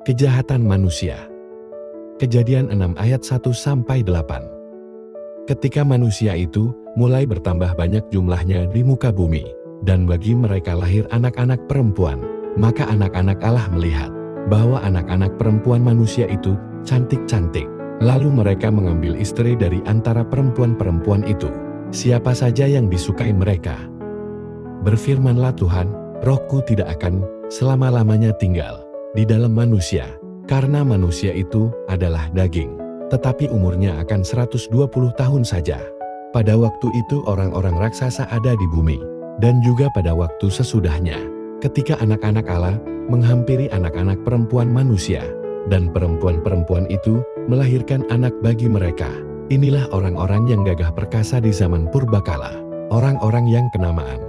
Kejahatan manusia. Kejadian 6 ayat 1-8. Ketika manusia itu mulai bertambah banyak jumlahnya di muka bumi, dan bagi mereka lahir anak-anak perempuan, maka anak-anak Allah melihat bahwa anak-anak perempuan manusia itu cantik-cantik. Lalu mereka mengambil istri dari antara perempuan-perempuan itu, siapa saja yang disukai mereka. Berfirmanlah Tuhan, Rohku tidak akan selama-lamanya tinggal di dalam manusia, karena manusia itu adalah daging, tetapi umurnya akan 120 tahun saja. Pada waktu itu orang-orang raksasa ada di bumi, dan juga pada waktu sesudahnya, ketika anak-anak Allah menghampiri anak-anak perempuan manusia, dan perempuan-perempuan itu melahirkan anak bagi mereka. Inilah orang-orang yang gagah perkasa di zaman purbakala, orang-orang yang kenamaan.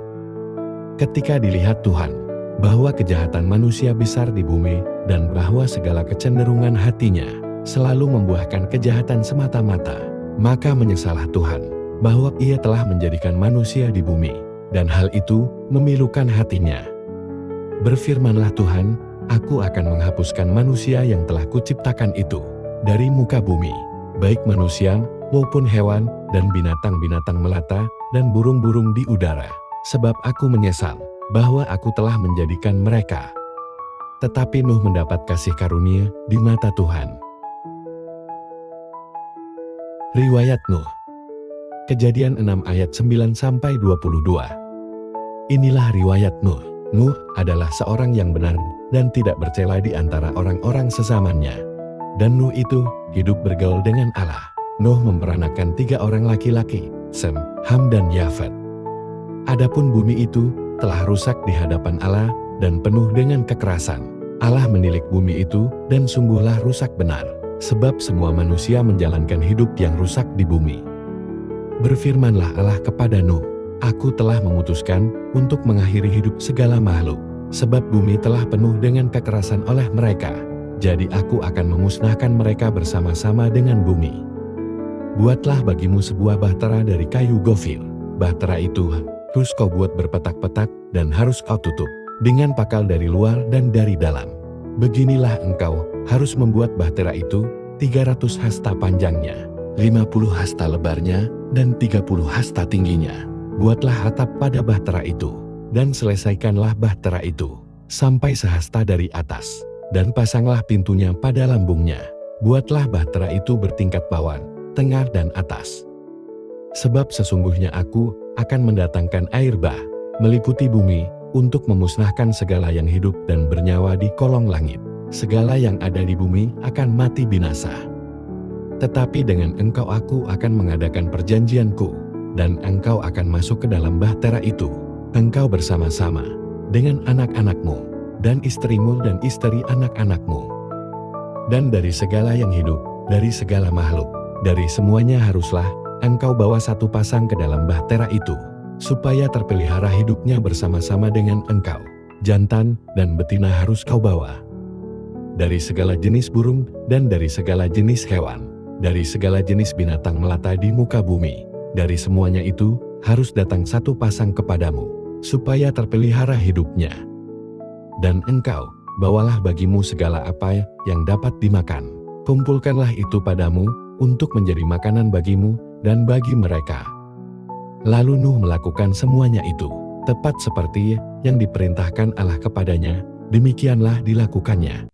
Ketika dilihat Tuhan bahwa kejahatan manusia besar di bumi, dan bahwa segala kecenderungan hatinya selalu membuahkan kejahatan semata-mata, maka menyesallah Tuhan bahwa Ia telah menjadikan manusia di bumi, dan hal itu memilukan hatinya. Berfirmanlah Tuhan, Aku akan menghapuskan manusia yang telah kuciptakan itu dari muka bumi, baik manusia maupun hewan dan binatang-binatang melata dan burung-burung di udara, sebab aku menyesal bahwa aku telah menjadikan mereka. Tetapi Nuh mendapat kasih karunia di mata Tuhan. Riwayat Nuh. Kejadian 6 ayat 9-22. Inilah riwayat Nuh. Nuh adalah seorang yang benar dan tidak bercela di antara orang-orang sezamannya. Dan Nuh itu hidup bergaul dengan Allah. Nuh memperanakan 3 orang laki-laki, Sem, Ham dan Yafet. Adapun bumi itu telah rusak di hadapan Allah dan penuh dengan kekerasan. Allah menilik bumi itu dan sungguhlah rusak benar, sebab semua manusia menjalankan hidup yang rusak di bumi. Berfirmanlah Allah kepada Nuh, Aku telah memutuskan untuk mengakhiri hidup segala makhluk, sebab bumi telah penuh dengan kekerasan oleh mereka. Jadi aku akan memusnahkan mereka bersama-sama dengan bumi. Buatlah bagimu sebuah bahtera dari kayu gofil. Bahtera itu harus kau buat berpetak-petak dan harus kau tutup dengan pakal dari luar dan dari dalam. Beginilah engkau harus membuat bahtera itu 300 hasta panjangnya, 50 hasta lebarnya, dan 30 hasta tingginya. Buatlah atap pada bahtera itu, dan selesaikanlah bahtera itu sampai sehasta dari atas, dan pasanglah pintunya pada lambungnya. Buatlah bahtera itu bertingkat bawah, tengah dan atas. Sebab sesungguhnya aku akan mendatangkan air bah, meliputi bumi, untuk memusnahkan segala yang hidup dan bernyawa di kolong langit. Segala yang ada di bumi akan mati binasa. Tetapi dengan engkau aku akan mengadakan perjanjianku, dan engkau akan masuk ke dalam bahtera itu, engkau bersama-sama dengan anak-anakmu, dan istrimu dan istri anak-anakmu. Dan dari segala yang hidup, dari segala makhluk, dari semuanya haruslah engkau bawa 1 pasang ke dalam bahtera itu, supaya terpelihara hidupnya bersama-sama dengan engkau. Jantan dan betina harus kau bawa. Dari segala jenis burung dan dari segala jenis hewan, dari segala jenis binatang melata di muka bumi, dari semuanya itu harus datang 1 pasang kepadamu, supaya terpelihara hidupnya. Dan engkau bawalah bagimu segala apa yang dapat dimakan. Kumpulkanlah itu padamu untuk menjadi makanan bagimu dan bagi mereka. Lalu Nuh melakukan semuanya itu, tepat seperti yang diperintahkan Allah kepadanya, demikianlah dilakukannya.